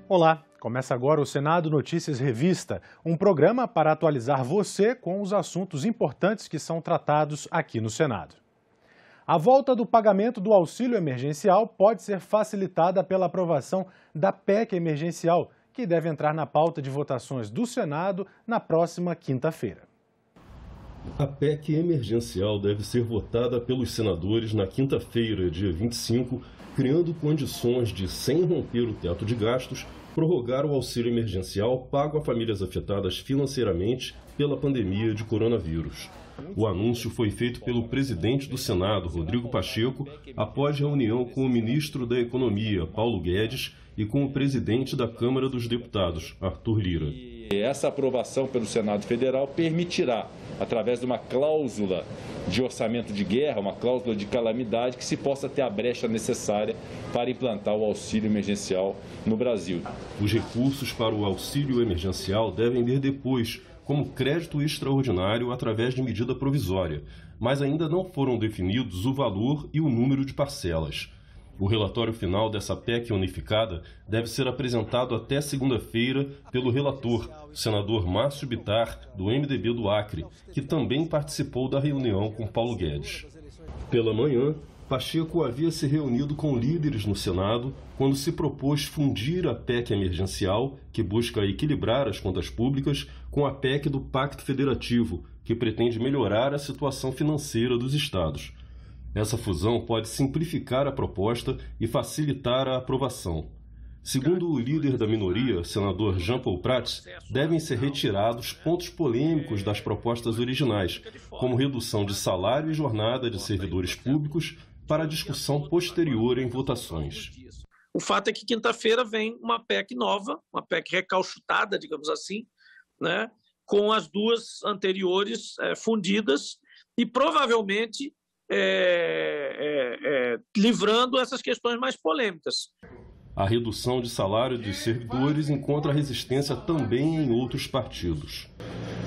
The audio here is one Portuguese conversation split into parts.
Olá, começa agora o Senado Notícias Revista, um programa para atualizar você com os assuntos importantes que são tratados aqui no Senado. A volta do pagamento do auxílio emergencial pode ser facilitada pela aprovação da PEC emergencial, que deve entrar na pauta de votações do Senado na próxima quinta-feira. A PEC emergencial deve ser votada pelos senadores na quinta-feira, dia 25, criando condições de, sem romper o teto de gastos, prorrogar o auxílio emergencial pago a famílias afetadas financeiramente pela pandemia de coronavírus. O anúncio foi feito pelo presidente do Senado, Rodrigo Pacheco, após reunião com o ministro da Economia, Paulo Guedes, e com o presidente da Câmara dos Deputados, Arthur Lira. Essa aprovação pelo Senado Federal permitirá, através de uma cláusula de orçamento de guerra, uma cláusula de calamidade, que se possa ter a brecha necessária para implantar o auxílio emergencial no Brasil. Os recursos para o auxílio emergencial devem vir depois, como crédito extraordinário através de medida provisória, mas ainda não foram definidos o valor e o número de parcelas. O relatório final dessa PEC unificada deve ser apresentado até segunda-feira pelo relator, o senador Márcio Bittar, do MDB do Acre, que também participou da reunião com Paulo Guedes. Pela manhã, Pacheco havia se reunido com líderes no Senado quando se propôs fundir a PEC emergencial, que busca equilibrar as contas públicas, com a PEC do Pacto Federativo, que pretende melhorar a situação financeira dos estados. Essa fusão pode simplificar a proposta e facilitar a aprovação. Segundo o líder da minoria, senador Jean Paul Prats, devem ser retirados pontos polêmicos das propostas originais, como redução de salário e jornada de servidores públicos, para discussão posterior em votações. O fato é que quinta-feira vem uma PEC nova, uma PEC recalchutada, digamos assim, né, com as duas anteriores fundidas e provavelmente livrando essas questões mais polêmicas. A redução de salário dos servidores encontra resistência também em outros partidos.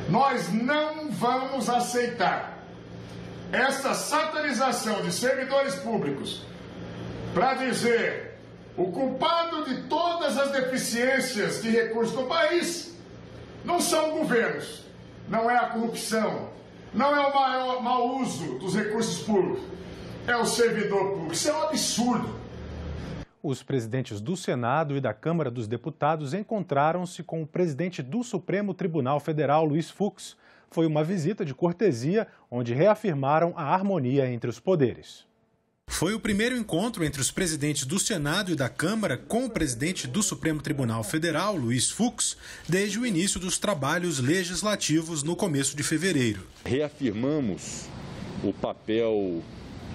Nós não vamos aceitar esta satanização de servidores públicos para dizer o culpado de todas as deficiências de recursos do país não são governos, não é a corrupção, não é o maior mau uso dos recursos públicos, é o servidor público. Isso é um absurdo. Os presidentes do Senado e da Câmara dos Deputados encontraram-se com o presidente do Supremo Tribunal Federal, Luiz Fux. Foi uma visita de cortesia, onde reafirmaram a harmonia entre os poderes. Foi o primeiro encontro entre os presidentes do Senado e da Câmara com o presidente do Supremo Tribunal Federal, Luiz Fux, desde o início dos trabalhos legislativos no começo de fevereiro. Reafirmamos o papel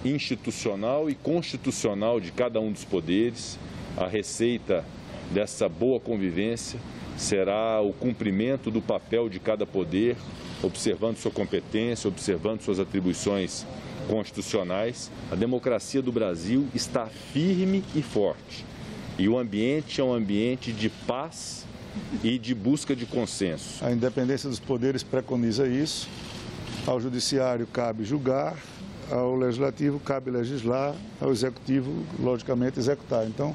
institucional e constitucional de cada um dos poderes. A receita dessa boa convivência será o cumprimento do papel de cada poder, observando sua competência, observando suas atribuições constitucionais. A democracia do Brasil está firme e forte. E o ambiente é um ambiente de paz e de busca de consenso. A independência dos poderes preconiza isso. Ao judiciário cabe julgar, ao legislativo cabe legislar, ao executivo, logicamente, executar. Então,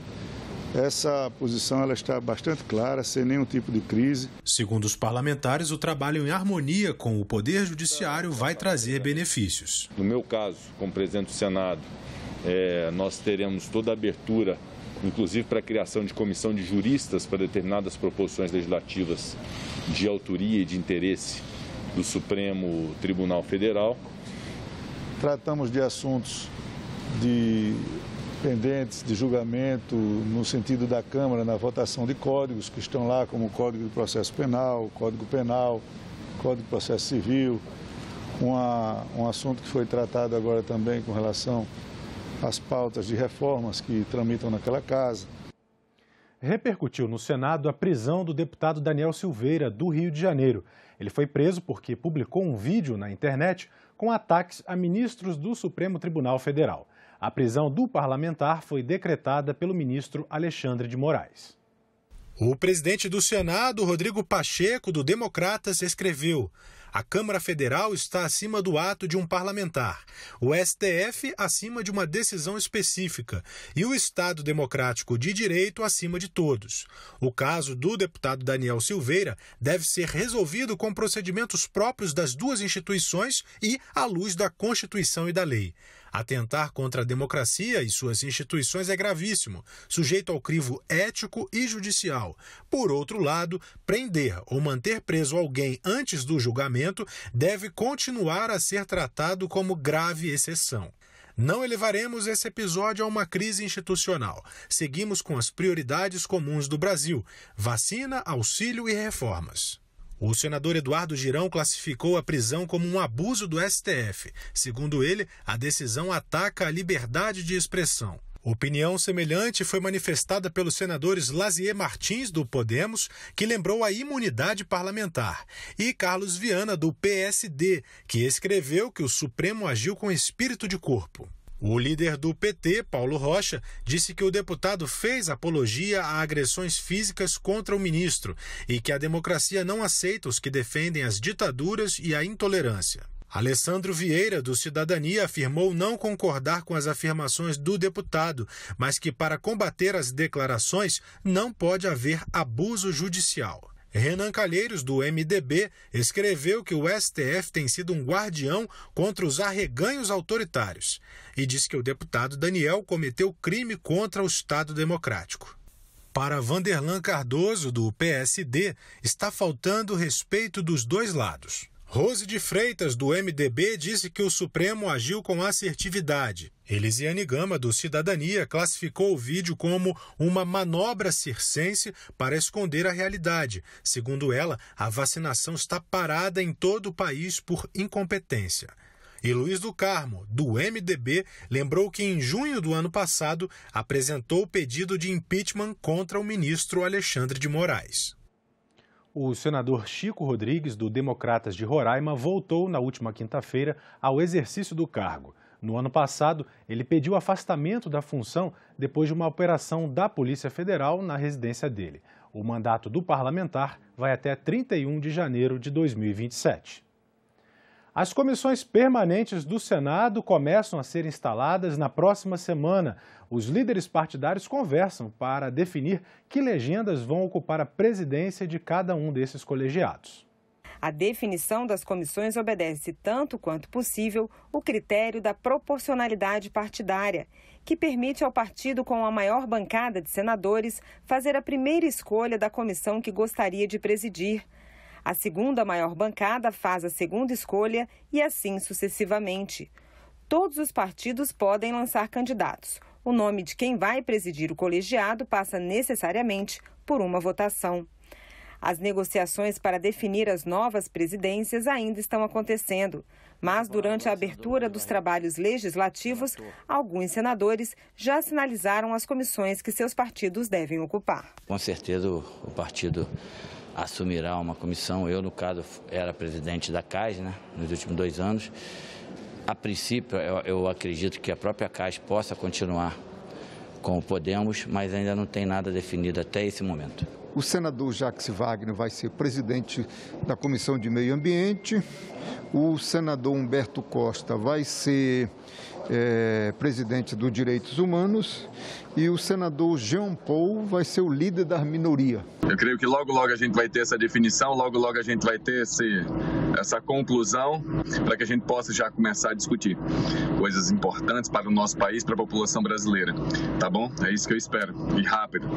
essa posição ela está bastante clara, sem nenhum tipo de crise. Segundo os parlamentares, o trabalho em harmonia com o Poder Judiciário vai trazer benefícios. No meu caso, como presidente do Senado, nós teremos toda a abertura, inclusive para a criação de comissão de juristas para determinadas proposições legislativas de autoria e de interesse do Supremo Tribunal Federal. Tratamos de assuntos pendentes de julgamento no sentido da Câmara, na votação de códigos que estão lá, como o Código de Processo Penal, Código Penal, Código de Processo Civil. Um assunto que foi tratado agora também com relação às pautas de reformas que tramitam naquela casa. Repercutiu no Senado a prisão do deputado Daniel Silveira, do Rio de Janeiro. Ele foi preso porque publicou um vídeo na internet com ataques a ministros do Supremo Tribunal Federal. A prisão do parlamentar foi decretada pelo ministro Alexandre de Moraes. O presidente do Senado, Rodrigo Pacheco, do Democratas, escreveu: a Câmara Federal está acima do ato de um parlamentar, o STF acima de uma decisão específica e o Estado Democrático de Direito acima de todos. O caso do deputado Daniel Silveira deve ser resolvido com procedimentos próprios das duas instituições e à luz da Constituição e da lei. Atentar contra a democracia e suas instituições é gravíssimo, sujeito ao crivo ético e judicial. Por outro lado, prender ou manter preso alguém antes do julgamento deve continuar a ser tratado como grave exceção. Não elevaremos esse episódio a uma crise institucional. Seguimos com as prioridades comuns do Brasil: vacina, auxílio e reformas. O senador Eduardo Girão classificou a prisão como um abuso do STF. Segundo ele, a decisão ataca a liberdade de expressão. Opinião semelhante foi manifestada pelos senadores Lazier Martins, do Podemos, que lembrou a imunidade parlamentar, e Carlos Viana, do PSD, que escreveu que o Supremo agiu com espírito de corpo. O líder do PT, Paulo Rocha, disse que o deputado fez apologia a agressões físicas contra o ministro e que a democracia não aceita os que defendem as ditaduras e a intolerância. Alessandro Vieira, do Cidadania, afirmou não concordar com as afirmações do deputado, mas que para combater as declarações não pode haver abuso judicial. Renan Calheiros, do MDB, escreveu que o STF tem sido um guardião contra os arreganhos autoritários e diz que o deputado Daniel cometeu crime contra o Estado Democrático. Para Vanderlan Cardoso, do PSD, está faltando respeito dos dois lados. Rose de Freitas, do MDB, disse que o Supremo agiu com assertividade. Elisiane Gama, do Cidadania, classificou o vídeo como uma manobra circense para esconder a realidade. Segundo ela, a vacinação está parada em todo o país por incompetência. E Luiz do Carmo, do MDB, lembrou que em junho do ano passado apresentou pedido de impeachment contra o ministro Alexandre de Moraes. O senador Chico Rodrigues, do Democratas de Roraima, voltou na última quinta-feira ao exercício do cargo. No ano passado, ele pediu afastamento da função depois de uma operação da Polícia Federal na residência dele. O mandato do parlamentar vai até 31 de janeiro de 2027. As comissões permanentes do Senado começam a ser instaladas na próxima semana. Os líderes partidários conversam para definir que legendas vão ocupar a presidência de cada um desses colegiados. A definição das comissões obedece tanto quanto possível o critério da proporcionalidade partidária, que permite ao partido com a maior bancada de senadores fazer a primeira escolha da comissão que gostaria de presidir. A segunda maior bancada faz a segunda escolha e assim sucessivamente. Todos os partidos podem lançar candidatos. O nome de quem vai presidir o colegiado passa necessariamente por uma votação. As negociações para definir as novas presidências ainda estão acontecendo, mas durante a abertura dos trabalhos legislativos, alguns senadores já sinalizaram as comissões que seus partidos devem ocupar. Com certeza o partido assumirá uma comissão. Eu, no caso, era presidente da CAS, nos últimos 2 anos. A princípio, eu acredito que a própria CAS possa continuar com o Podemos, mas ainda não tem nada definido até esse momento. O senador Jacques Wagner vai ser presidente da Comissão de Meio Ambiente. O senador Humberto Costa vai ser presidente do Direitos Humanos e o senador Jean Paul vai ser o líder da minoria. Eu creio que logo a gente vai ter essa definição, logo a gente vai ter essa conclusão para que a gente possa já começar a discutir coisas importantes para o nosso país, para a população brasileira. Tá bom? É isso que eu espero. E rápido.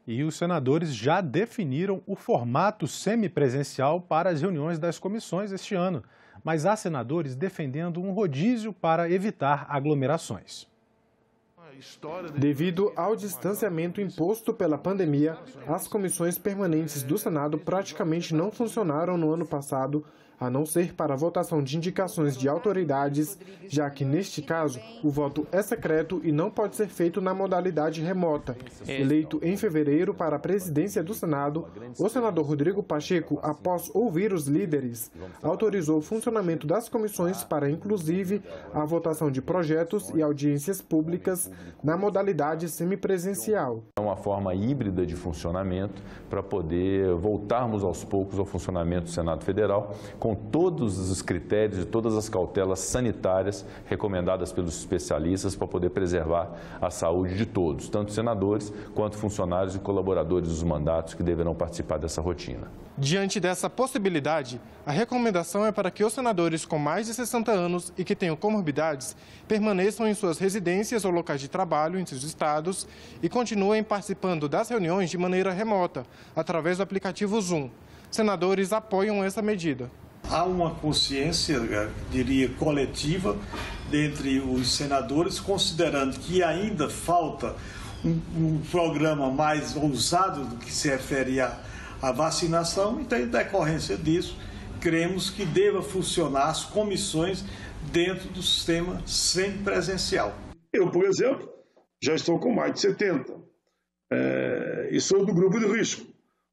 E os senadores já definiram o formato semipresencial para as reuniões das comissões este ano. Mas há senadores defendendo um rodízio para evitar aglomerações. Devido ao distanciamento imposto pela pandemia, as comissões permanentes do Senado praticamente não funcionaram no ano passado, a não ser para a votação de indicações de autoridades, já que, neste caso, o voto é secreto e não pode ser feito na modalidade remota. Eleito em fevereiro para a presidência do Senado, o senador Rodrigo Pacheco, após ouvir os líderes, autorizou o funcionamento das comissões para, inclusive, a votação de projetos e audiências públicas na modalidade semipresencial. É uma forma híbrida de funcionamento para poder voltarmos aos poucos ao funcionamento do Senado Federal, com todos os critérios e todas as cautelas sanitárias recomendadas pelos especialistas para poder preservar a saúde de todos, tanto senadores quanto funcionários e colaboradores dos mandatos que deverão participar dessa rotina. Diante dessa possibilidade, a recomendação é para que os senadores com mais de 60 anos e que tenham comorbidades permaneçam em suas residências ou locais de trabalho em seus estados e continuem participando das reuniões de maneira remota, através do aplicativo Zoom. Senadores apoiam essa medida. Há uma consciência, diria, coletiva dentre os senadores, considerando que ainda falta um programa mais ousado do que se refere à vacinação. Então, em decorrência disso, cremos que deva funcionar as comissões dentro do sistema semipresencial. Eu, por exemplo, já estou com mais de 70 e sou do grupo de risco.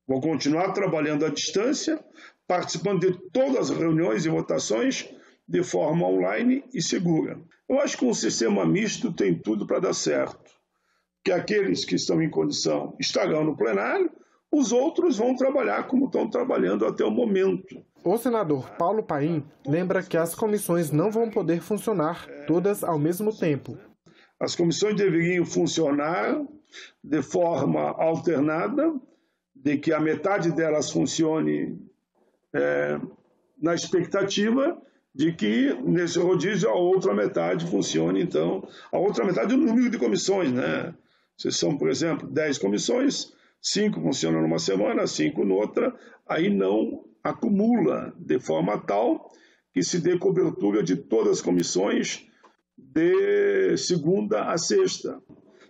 Vou continuar trabalhando à distância, participando de todas as reuniões e votações de forma online e segura. Eu acho que um sistema misto tem tudo para dar certo. Que aqueles que estão em condição estarão no plenário, os outros vão trabalhar como estão trabalhando até o momento. O senador Paulo Paim lembra que as comissões não vão poder funcionar todas ao mesmo tempo. As comissões deveriam funcionar de forma alternada, de que a metade delas funcione na expectativa de que nesse rodízio a outra metade funcione, então, a outra metade do número de comissões, né? Se são, por exemplo, 10 comissões, 5 funcionam numa semana, 5 noutra, aí não acumula de forma tal que se dê cobertura de todas as comissões de segunda a sexta.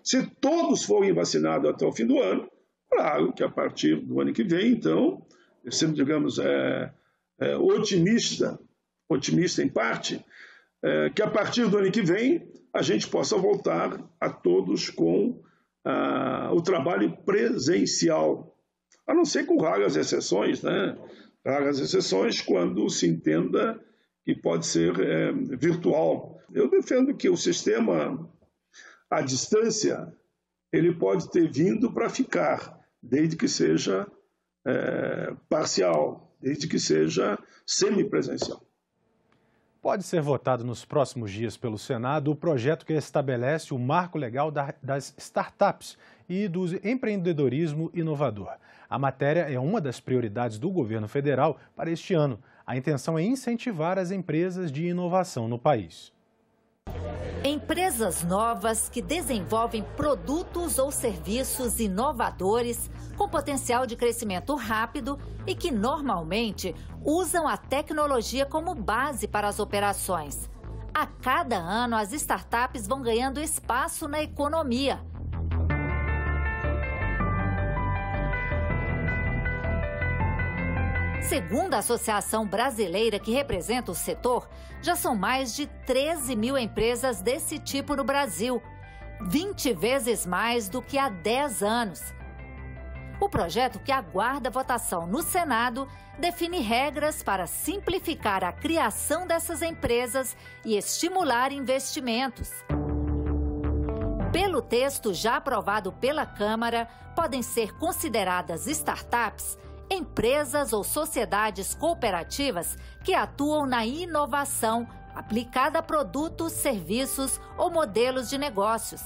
Se todos forem vacinados até o fim do ano, claro que a partir do ano que vem, então, sendo, digamos, otimista em parte, que a partir do ano que vem a gente possa voltar a todos com o trabalho presencial, a não ser com raras exceções, né? Raras exceções quando se entenda que pode ser virtual. Eu defendo que o sistema à distância ele pode ter vindo para ficar, desde que seja parcial, desde que seja semipresencial. Pode ser votado nos próximos dias pelo Senado o projeto que estabelece o marco legal das startups e do empreendedorismo inovador. A matéria é uma das prioridades do governo federal para este ano. A intenção é incentivar as empresas de inovação no país. Empresas novas que desenvolvem produtos ou serviços inovadores com potencial de crescimento rápido e que normalmente usam a tecnologia como base para as operações. A cada ano, as startups vão ganhando espaço na economia. Segundo a associação brasileira que representa o setor, já são mais de 13 mil empresas desse tipo no Brasil, 20 vezes mais do que há 10 anos. O projeto, que aguarda votação no Senado, define regras para simplificar a criação dessas empresas e estimular investimentos. Pelo texto já aprovado pela Câmara, podem ser consideradas startups empresas ou sociedades cooperativas que atuam na inovação aplicada a produtos, serviços ou modelos de negócios.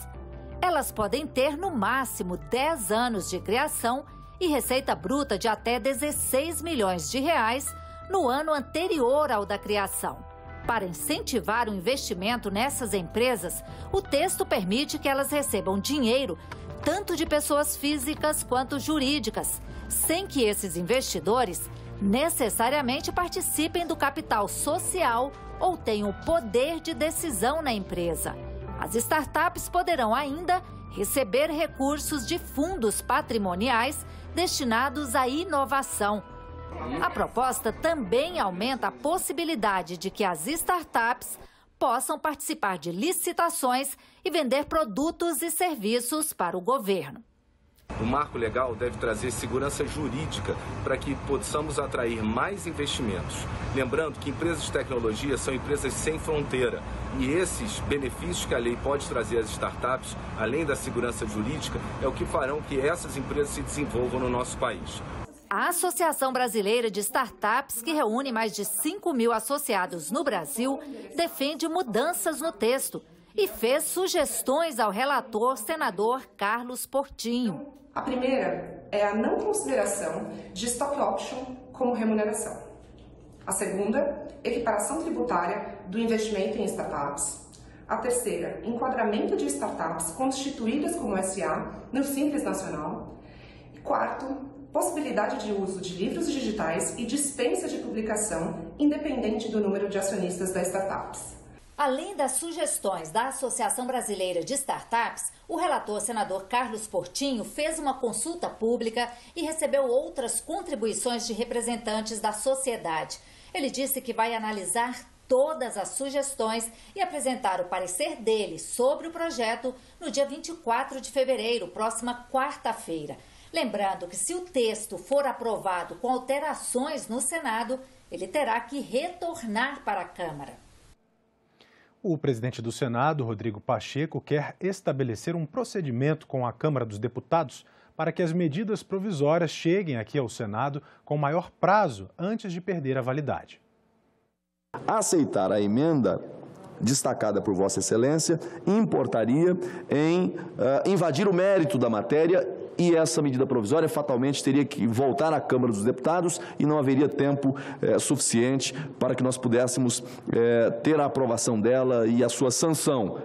Elas podem ter no máximo 10 anos de criação e receita bruta de até R$16 milhões no ano anterior ao da criação. Para incentivar o investimento nessas empresas, o texto permite que elas recebam dinheiro tanto de pessoas físicas quanto jurídicas, sem que esses investidores necessariamente participem do capital social ou tenham poder de decisão na empresa. As startups poderão ainda receber recursos de fundos patrimoniais destinados à inovação. A proposta também aumenta a possibilidade de que as startups possam participar de licitações e vender produtos e serviços para o governo. O marco legal deve trazer segurança jurídica para que possamos atrair mais investimentos. Lembrando que empresas de tecnologia são empresas sem fronteira e esses benefícios que a lei pode trazer às startups, além da segurança jurídica, é o que farão que essas empresas se desenvolvam no nosso país. A Associação Brasileira de Startups, que reúne mais de 5.000 associados no Brasil, defende mudanças no texto e fez sugestões ao relator, senador Carlos Portinho. A primeira é a não consideração de stock option como remuneração. A segunda, equiparação tributária do investimento em startups. A terceira, enquadramento de startups constituídas como SA no Simples Nacional. E quarto, possibilidade de uso de livros digitais e dispensa de publicação, independente do número de acionistas das startups. Além das sugestões da Associação Brasileira de Startups, o relator senador Carlos Portinho fez uma consulta pública e recebeu outras contribuições de representantes da sociedade. Ele disse que vai analisar todas as sugestões e apresentar o parecer dele sobre o projeto no dia 24 de fevereiro, próxima quarta-feira. Lembrando que se o texto for aprovado com alterações no Senado, ele terá que retornar para a Câmara. O presidente do Senado, Rodrigo Pacheco, quer estabelecer um procedimento com a Câmara dos Deputados para que as medidas provisórias cheguem aqui ao Senado com maior prazo antes de perder a validade. Aceitar a emenda destacada por Vossa Excelência importaria em invadir o mérito da matéria e essa medida provisória fatalmente teria que voltar à Câmara dos Deputados e não haveria tempo suficiente para que nós pudéssemos ter a aprovação dela e a sua sanção,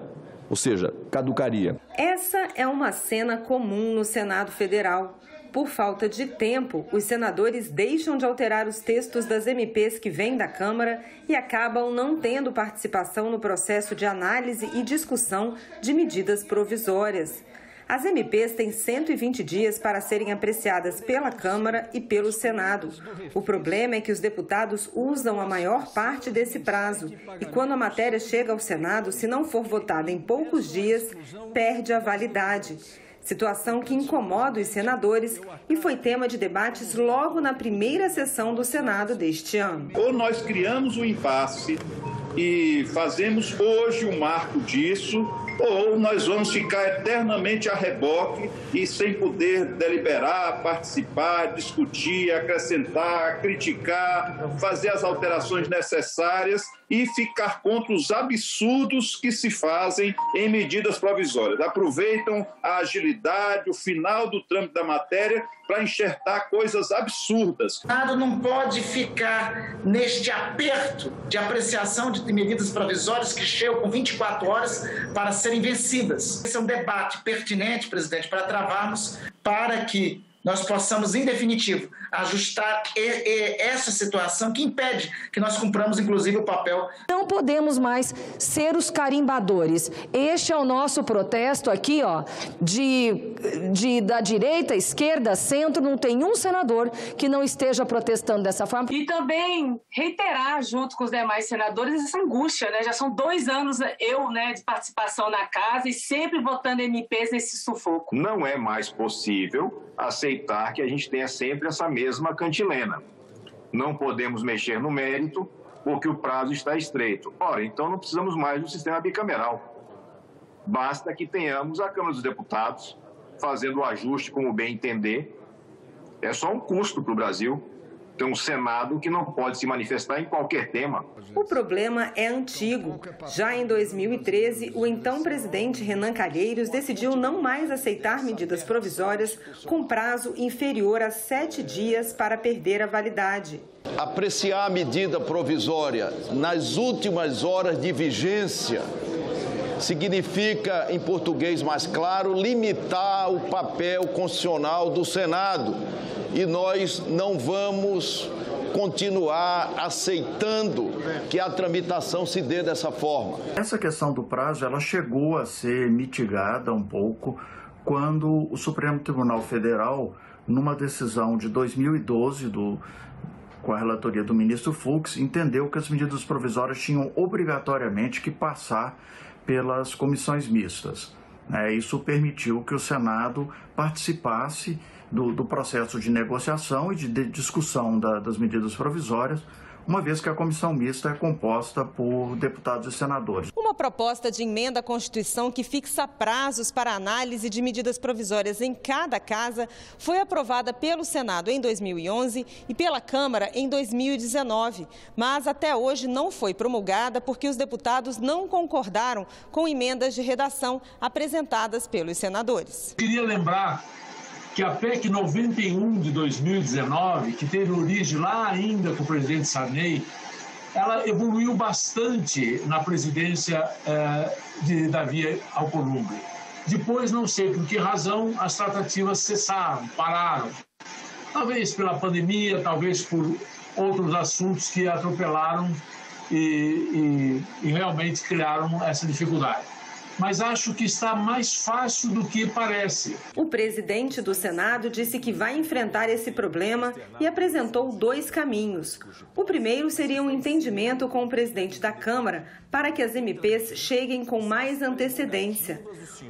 ou seja, caducaria. Essa é uma cena comum no Senado Federal. Por falta de tempo, os senadores deixam de alterar os textos das MPs que vêm da Câmara e acabam não tendo participação no processo de análise e discussão de medidas provisórias. As MPs têm 120 dias para serem apreciadas pela Câmara e pelo Senado. O problema é que os deputados usam a maior parte desse prazo e quando a matéria chega ao Senado, se não for votada em poucos dias, perde a validade. Situação que incomoda os senadores e foi tema de debates logo na primeira sessão do Senado deste ano. Ou nós criamos um impasse e fazemos hoje um marco disso, ou nós vamos ficar eternamente a reboque e sem poder deliberar, participar, discutir, acrescentar, criticar, fazer as alterações necessárias e ficar contra os absurdos que se fazem em medidas provisórias. Aproveitam a agilidade, o final do trâmite da matéria para enxertar coisas absurdas. O Senado não pode ficar neste aperto de apreciação de medidas provisórias que chegam com 24 horas para serem vencidas. Esse é um debate pertinente, presidente, para travarmos para que nós possamos, em definitivo, ajustar essa situação que impede que nós cumpramos, inclusive, o papel. Não podemos mais ser os carimbadores. Este é o nosso protesto aqui, ó, da direita, esquerda, centro, não tem um senador que não esteja protestando dessa forma. E também reiterar, junto com os demais senadores, essa angústia, né? Já são 2 anos de participação na casa e sempre votando MPs nesse sufoco. Não é mais possível aceitar que a gente tenha sempre essa mesma cantilena. Não podemos mexer no mérito porque o prazo está estreito. Ora, então não precisamos mais do sistema bicameral. Basta que tenhamos a Câmara dos Deputados fazendo o ajuste como bem entender. É só um custo para o Brasil. Tem um Senado que não pode se manifestar em qualquer tema. O problema é antigo. Já em 2013, o então presidente Renan Calheiros decidiu não mais aceitar medidas provisórias com prazo inferior a 7 dias para perder a validade. Apreciar a medida provisória nas últimas horas de vigência significa, em português mais claro, limitar o papel constitucional do Senado. E nós não vamos continuar aceitando que a tramitação se dê dessa forma. Essa questão do prazo, ela chegou a ser mitigada um pouco quando o Supremo Tribunal Federal, numa decisão de 2012 com a relatoria do ministro Fux, entendeu que as medidas provisórias tinham obrigatoriamente que passar pelas comissões mistas. Isso permitiu que o Senado participasse do processo de negociação e de discussão das medidas provisórias, uma vez que a comissão mista é composta por deputados e senadores. Uma proposta de emenda à Constituição que fixa prazos para análise de medidas provisórias em cada casa foi aprovada pelo Senado em 2011 e pela Câmara em 2019, mas até hoje não foi promulgada porque os deputados não concordaram com emendas de redação apresentadas pelos senadores. Queria lembrar que a PEC 91 de 2019, que teve origem lá ainda com o presidente Sarney, ela evoluiu bastante na presidência de Davi Alcolumbre. Depois, não sei por que razão, as tratativas cessaram, pararam. Talvez pela pandemia, talvez por outros assuntos que atropelaram e realmente criaram essa dificuldade. Mas acho que está mais fácil do que parece. O presidente do Senado disse que vai enfrentar esse problema e apresentou 2 caminhos. O primeiro seria um entendimento com o presidente da Câmara para que as MPs cheguem com mais antecedência.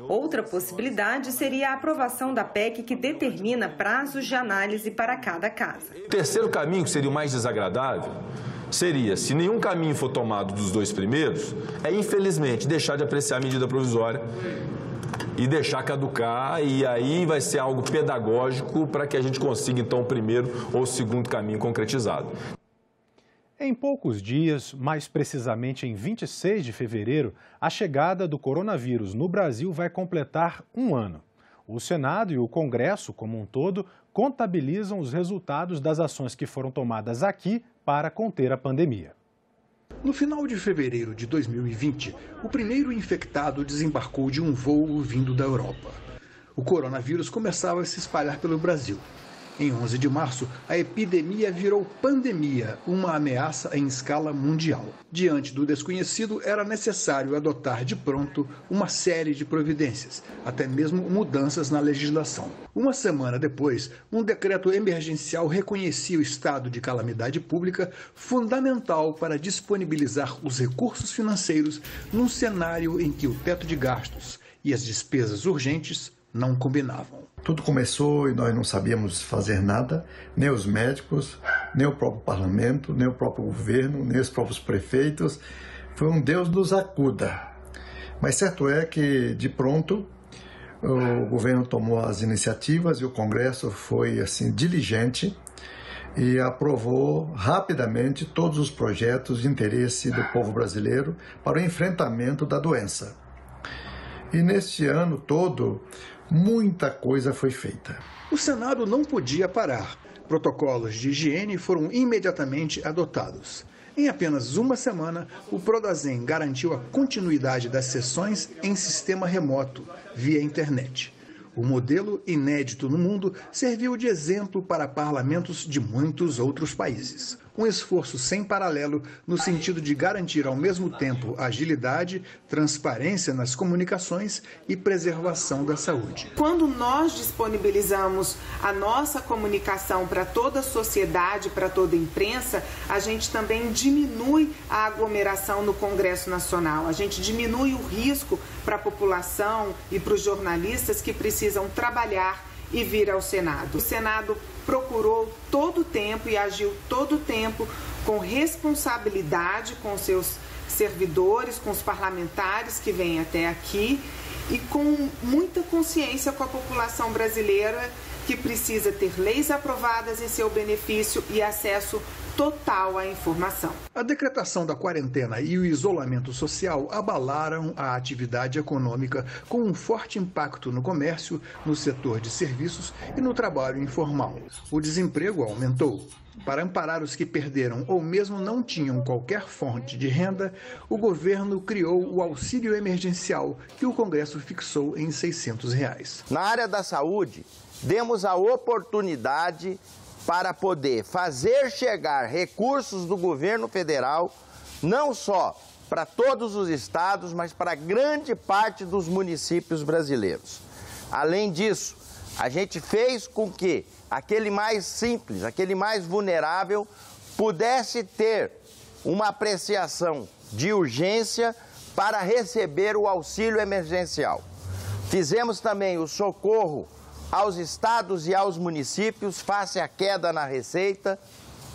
Outra possibilidade seria a aprovação da PEC que determina prazos de análise para cada casa. O terceiro caminho, que seria o mais desagradável, seria, se nenhum caminho for tomado dos 2 primeiros, infelizmente, deixar de apreciar a medida provisória e deixar caducar, e aí vai ser algo pedagógico para que a gente consiga, então, o primeiro ou o segundo caminho concretizado. Em poucos dias, mais precisamente em 26 de fevereiro, a chegada do coronavírus no Brasil vai completar 1 ano. O Senado e o Congresso, como um todo, contabilizam os resultados das ações que foram tomadas aqui para conter a pandemia. No final de fevereiro de 2020, o primeiro infectado desembarcou de um voo vindo da Europa. O coronavírus começava a se espalhar pelo Brasil. Em 11 de março, a epidemia virou pandemia, uma ameaça em escala mundial. Diante do desconhecido, era necessário adotar de pronto uma série de providências, até mesmo mudanças na legislação. Uma semana depois, um decreto emergencial reconhecia o estado de calamidade pública, fundamental para disponibilizar os recursos financeiros num cenário em que o teto de gastos e as despesas urgentes não combinavam. Tudo começou e nós não sabíamos fazer nada, nem os médicos, nem o próprio parlamento, nem o próprio governo, nem os próprios prefeitos. Foi um Deus nos acuda. Mas certo é que, de pronto, o governo tomou as iniciativas e o Congresso foi assim diligente e aprovou rapidamente todos os projetos de interesse do povo brasileiro para o enfrentamento da doença. E neste ano todo, muita coisa foi feita. O Senado não podia parar. Protocolos de higiene foram imediatamente adotados. Em apenas uma semana, o Prodazem garantiu a continuidade das sessões em sistema remoto, via internet. O modelo, inédito no mundo, serviu de exemplo para parlamentos de muitos outros países. Um esforço sem paralelo no sentido de garantir ao mesmo tempo agilidade, transparência nas comunicações e preservação da saúde. Quando nós disponibilizamos a nossa comunicação para toda a sociedade, para toda a imprensa, a gente também diminui a aglomeração no Congresso Nacional. A gente diminui o risco para a população e para os jornalistas que precisam trabalhar e vir ao Senado. O Senado procurou todo o tempo e agiu todo o tempo com responsabilidade com seus servidores, com os parlamentares que vêm até aqui e com muita consciência com a população brasileira que precisa ter leis aprovadas em seu benefício e acesso total à informação. A decretação da quarentena e o isolamento social abalaram a atividade econômica com um forte impacto no comércio, no setor de serviços e no trabalho informal. O desemprego aumentou. Para amparar os que perderam ou mesmo não tinham qualquer fonte de renda, o governo criou o auxílio emergencial, que o Congresso fixou em R$ 600. Na área da saúde, demos a oportunidade para poder fazer chegar recursos do governo federal, não só para todos os estados, mas para grande parte dos municípios brasileiros. Além disso, A gente fez com que aquele mais simples, aquele mais vulnerável, pudesse ter uma apreciação de urgência para receber o auxílio emergencial. Fizemos também o socorro aos estados e aos municípios face à queda na receita.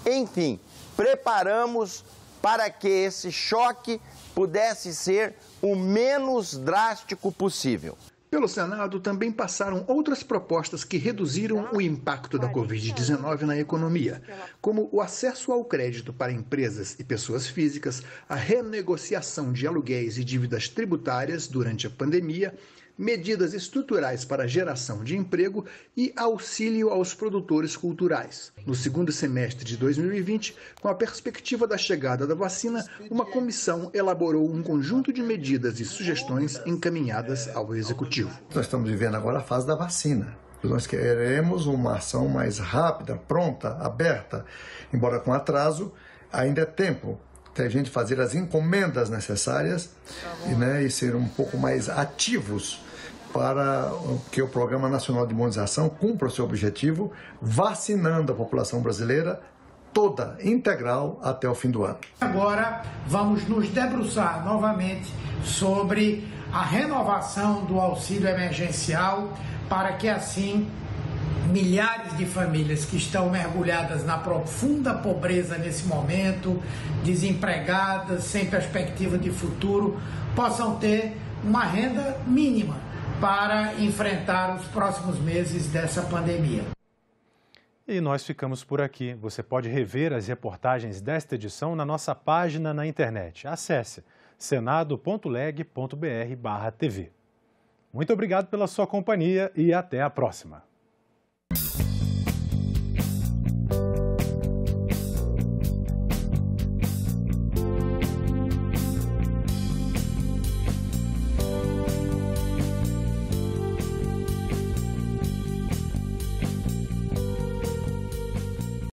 Enfim, preparamos para que esse choque pudesse ser o menos drástico possível. Pelo Senado também passaram outras propostas que reduziram o impacto da Covid-19 na economia, como o acesso ao crédito para empresas e pessoas físicas, a renegociação de aluguéis e dívidas tributárias durante a pandemia, medidas estruturais para a geração de emprego e auxílio aos produtores culturais. No segundo semestre de 2020, com a perspectiva da chegada da vacina, uma comissão elaborou um conjunto de medidas e sugestões encaminhadas ao Executivo. Nós estamos vivendo agora a fase da vacina. Nós queremos uma ação mais rápida, pronta, aberta, embora com atraso, ainda é tempo a gente fazer as encomendas necessárias e ser um pouco mais ativos para que o Programa Nacional de Imunização cumpra o seu objetivo, vacinando a população brasileira toda, integral, até o fim do ano. Agora vamos nos debruçar novamente sobre a renovação do auxílio emergencial para que assim milhares de famílias que estão mergulhadas na profunda pobreza nesse momento, desempregadas, sem perspectiva de futuro, possam ter uma renda mínima para enfrentar os próximos meses dessa pandemia. E nós ficamos por aqui. Você pode rever as reportagens desta edição na nossa página na internet. Acesse senado.leg.br/tv. Muito obrigado pela sua companhia e até a próxima.